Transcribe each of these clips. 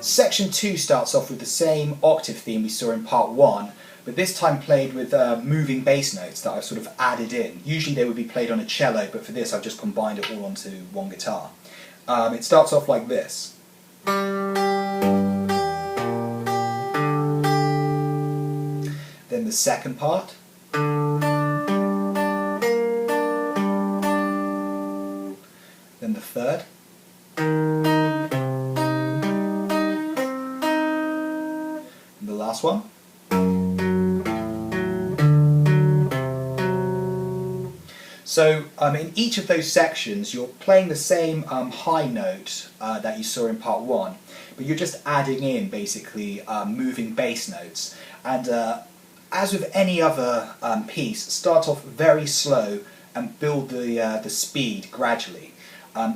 Section 2 starts off with the same octave theme we saw in part 1, but this time played with moving bass notes that I've sort of added in. Usually they would be played on a cello, but for this I've just combined it all onto one guitar. It starts off like this. Then the second part. Then the third. And the last one. So in each of those sections you're playing the same high note that you saw in part 1, but you're just adding in basically moving bass notes. And as with any other piece, start off very slow and build the speed gradually.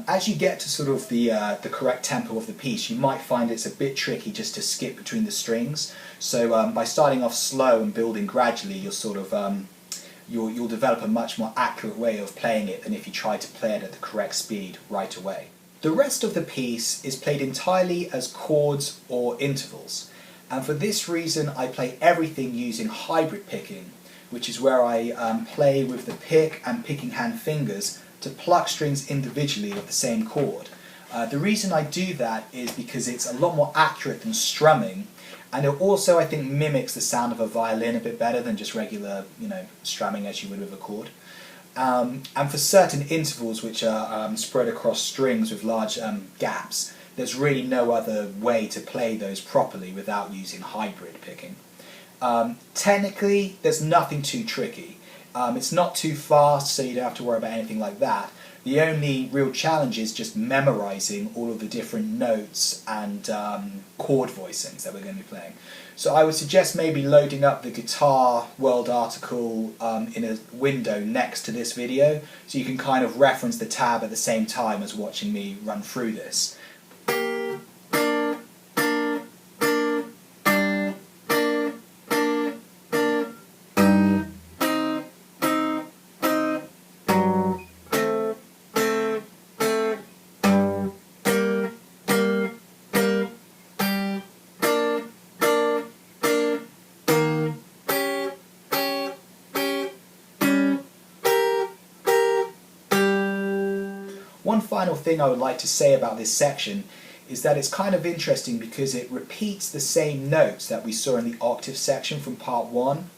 As you get to sort of the correct tempo of the piece, you might find it's a bit tricky just to skip between the strings. So by starting off slow and building gradually, you'll sort of you'll develop a much more accurate way of playing it than if you try to play it at the correct speed right away. The rest of the piece is played entirely as chords or intervals, and for this reason I play everything using hybrid picking, which is where I play with the pick and picking hand fingers to pluck strings individually of the same chord. The reason I do that is because it's a lot more accurate than strumming, and it also, I think, mimics the sound of a violin a bit better than just regular, strumming as you would with a chord. And for certain intervals which are spread across strings with large gaps, there's really no other way to play those properly without using hybrid picking. Technically, there's nothing too tricky. It's not too fast, so you don't have to worry about anything like that. The only real challenge is just memorizing all of the different notes and chord voicings that we're going to be playing. So I would suggest maybe loading up the Guitar World article in a window next to this video, so you can kind of reference the tab at the same time as watching me run through this. One final thing I would like to say about this section is that it's kind of interesting because it repeats the same notes that we saw in the octave section from part 1,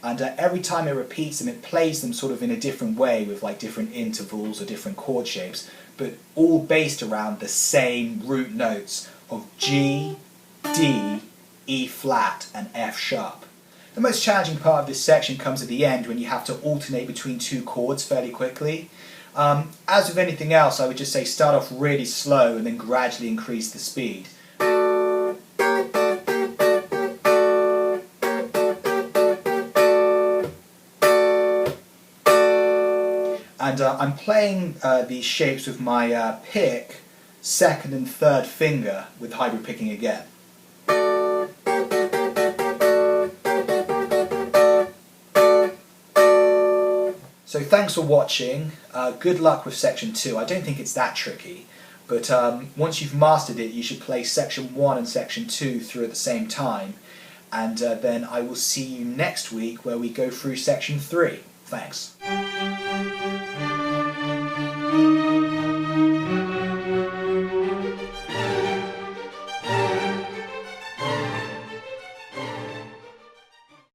and every time it repeats them it plays them sort of in a different way with like different intervals or different chord shapes, but all based around the same root notes of G, D, E flat and F sharp. The most challenging part of this section comes at the end when you have to alternate between two chords fairly quickly. As with anything else, I would just say start off really slow and then gradually increase the speed. And I'm playing these shapes with my pick, second and third finger with hybrid picking again. So thanks for watching, good luck with section 2. I don't think it's that tricky, but once you've mastered it you should play section 1 and section 2 through at the same time, and then I will see you next week where we go through section 3. Thanks.